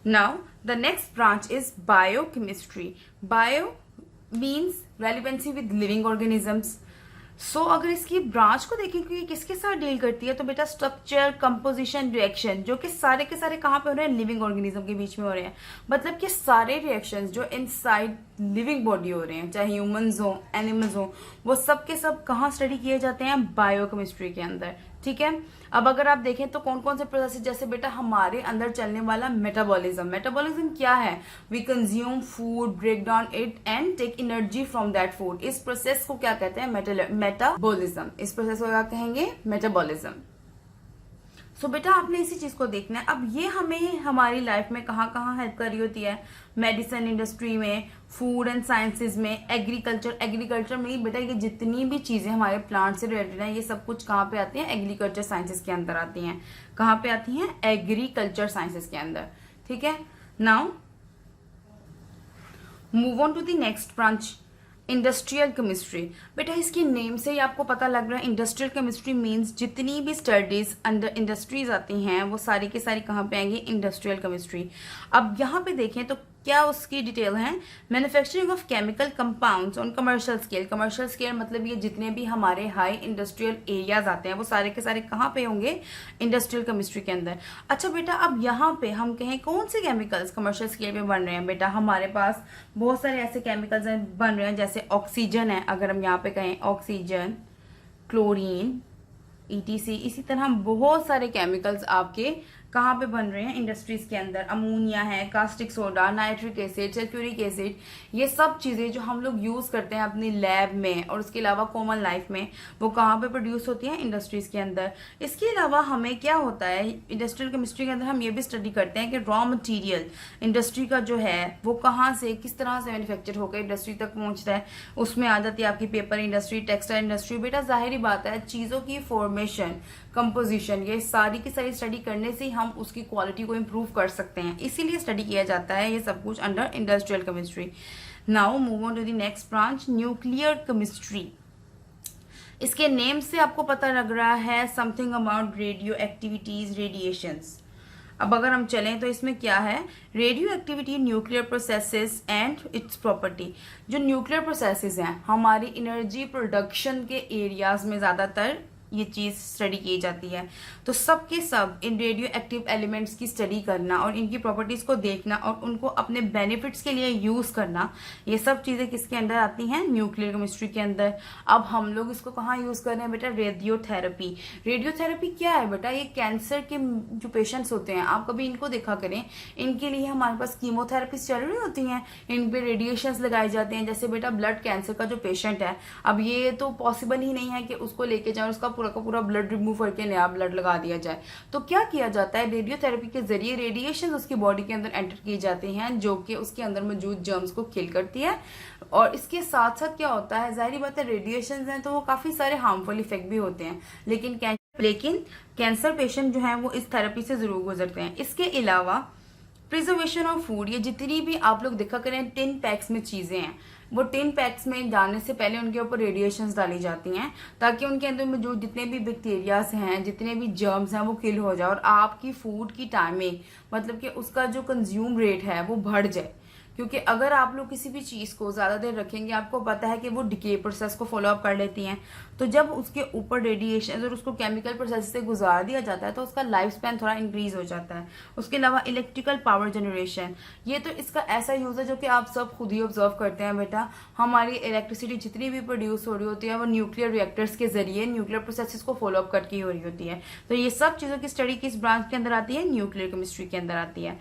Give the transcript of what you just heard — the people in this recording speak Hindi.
Now the next branch is biochemistry. Bio means relevancy with living organisms. सो अगर इसकी ब्रांच को देखें कि किसके साथ डील करती है, तो बेटा स्ट्रक्चर, कंपोजिशन, रिएक्शन, जो कि सारे के सारे कहाँ पे हो रहे हैं, लिविंग ऑर्गेनिज्म के बीच में हो रहे हैं। मतलब कि सारे रिएक्शंस जो इनसाइड लिविंग बॉडी हो रहे हैं, चाहे ह्यूमंस हो, एनिमल्स हो, वो सब के सब कहाँ स्टडी किए जाते हैं, बायोकेमिस्ट्री के अंदर। ठीक है। अब अगर आप देखें तो कौन कौन से प्रोसेस, जैसे बेटा हमारे अंदर चलने वाला मेटाबॉलिज्म। मेटाबॉलिज्म क्या है, we consume food, break down it and take energy from that food. इस प्रोसेस को क्या कहते हैं, मेटाबॉलिज्म। इस प्रोसेस को क्या कहेंगे, मेटाबॉलिज्म। सो बेटा आपने इसी चीज को देखना है। अब ये हमें हमारी लाइफ में कहाँ कहाँ हेल्प कर रही होती है, मेडिसिन इंडस्ट्री में, फूड एंड साइंसेज में, एग्रीकल्चर में ही बेटा ये जितनी भी चीजें हमारे प्लांट से रिलेटेड हैं, ये सब कुछ कहाँ पे आती हैं, एग्रीकल्चर साइंसेज के अंदर आती हैं। कहाँ पे आती हैं, एग्रीकल्चर साइंसेज के अंदर। ठीक है। Now move on to the next branch, industrial chemistry. बेटा इसकी नेम से ही आपको पता लग रहा है, इंडस्ट्रियल केमिस्ट्री मींस जितनी भी स्टडीज अंडर इंडस्ट्रीज आती हैं वो सारी की सारी कहाँ पे आएंगी, इंडस्ट्रियल केमिस्ट्री। अब यहाँ पे देखें तो क्या उसकी डिटेल है, manufacturing of chemical compounds on commercial scale. Commercial scale मतलब ये जितने भी हमारे हाई इंडस्ट्रियल एरियाज आते हैं वो सारे के सारे कहाँ पे होंगे, इंडस्ट्रियल केमिस्ट्री के अंदर। अच्छा बेटा अब यहाँ पे हम कहें कौन से केमिकल्स कमर्शियल स्केल पे बन रहे हैं, बेटा हमारे पास बहुत सारे ऐसे केमिकल्स बन रहे हैं, जैसे ऑक्सीजन है, अगर हम यहाँ पे कहें ऑक्सीजन, क्लोरीन, ETC। इसी तरह बहुत सारे केमिकल्स आपके कहाँ पे बन रहे हैं, इंडस्ट्रीज के अंदर। अमोनिया है, caustic soda, nitric acid, sulphuric acid, ये सब चीजें जो हम लोग यूज करते हैं अपनी लैब में और उसके अलावा कॉमन लाइफ में, वो कहाँ पे प्रोड्यूस होती हैं, इंडस्ट्रीज के अंदर। इसके अलावा हमें क्या होता है, इंडस्ट्रियल केमिस्ट्री के अंदर हम ये भी स्टडी करते हैं कि रॉ मटीरियल इंडस्ट्री का जो है वो कहाँ से किस तरह से मैन्युफैक्चर होकर इंडस्ट्री तक पहुंचता है। उसमें आ जाती है आपकी पेपर इंडस्ट्री, टेक्सटाइल इंडस्ट्री। बेटा जाहिर बात है चीजों की फॉर्मेशन, कंपोजिशन, ये सारी की सारी स्टडी करने से हम उसकी क्वालिटी को इम्प्रूव कर सकते हैं, इसीलिए स्टडी किया जाता है ये सब कुछ under industrial chemistry. Now move on to the next branch, nuclear chemistry. इसके नेम से आपको पता लग रहा है something about radio activities, radiations. अब अगर हम चलें तो इसमें क्या है, radio activity, nuclear processes and its property. जो न्यूक्लियर प्रोसेसेस हैं हमारी एनर्जी प्रोडक्शन के एरियाज में ज्यादातर ये चीज स्टडी की जाती है। तो सब के सब इन रेडियो एक्टिव एलिमेंट्स की स्टडी करना और इनकी प्रॉपर्टीज को देखना और उनको अपने बेनिफिट्स के लिए यूज करना, ये सब चीजें किसके अंदर आती हैं, न्यूक्लियर केमिस्ट्री के अंदर। अब हम लोग इसको कहाँ यूज कर रहे हैं बेटा, रेडियोथेरेपी। रेडियोथेरेपी क्या है बेटा, ये कैंसर के जो पेशेंट्स होते हैं, आप कभी इनको देखा करें, इनके लिए हमारे पास कीमोथेरेपीज चल रही होती हैं, इन पे रेडिएशन लगाए जाते हैं। जैसे बेटा ब्लड कैंसर का जो पेशेंट है, अब ये तो पॉसिबल ही नहीं है कि उसको लेके जाए उसका पूरा का पूरा ब्लड रिमूव करके नया ब्लड लगा दिया जाए। तो क्या किया जाता है, रेडियोथेरेपी के जरिए रेडिएशन उसकी बॉडी के अंदर एंटर किए जाते हैं, जो कि उसके अंदर मौजूद जर्म्स को किल करती है। और इसके साथ साथ क्या होता है, जाहिर बात है रेडिएशन हैं तो वो काफी सारे हार्मफुल इफेक्ट भी होते हैं, लेकिन कैंसर पेशेंट जो है वो इस थेरेपी से जरूर गुजरते हैं। इसके अलावा प्रिजर्वेशन ऑफ फूड, ये जितनी भी आप लोग देखा करें टिन पैक्स में चीजें हैं, वो टिन पैक्स में डालने से पहले उनके ऊपर रेडिएशंस डाली जाती हैं ताकि उनके अंदर में जो जितने भी बैक्टीरियाज हैं, जितने भी जर्म्स हैं वो किल हो जाए और आपकी फूड की टाइमिंग, मतलब कि उसका जो कंज्यूम रेट है वो बढ़ जाए। क्योंकि अगर आप लोग किसी भी चीज को ज्यादा देर रखेंगे, आपको पता है कि वो डिके प्रोसेस को फॉलो अप कर लेती हैं, तो जब उसके ऊपर रेडिएशन और उसको केमिकल प्रोसेस से गुजार दिया जाता है तो उसका लाइफ स्पैन थोड़ा इंक्रीज हो जाता है। उसके अलावा इलेक्ट्रिकल पावर जनरेशन, ये तो इसका ऐसा यूज है जो कि आप सब खुद ही ऑब्जर्व करते हैं बेटा। हमारी इलेक्ट्रिसिटी जितनी भी प्रोड्यूस हो रही होती है वो न्यूक्लियर रिएक्टर्स के जरिए न्यूक्लियर प्रोसेसेस को फॉलो अप करके हो रही होती है। तो ये सब चीजों की स्टडी किस ब्रांच के अंदर आती है, न्यूक्लियर केमिस्ट्री के अंदर आती है।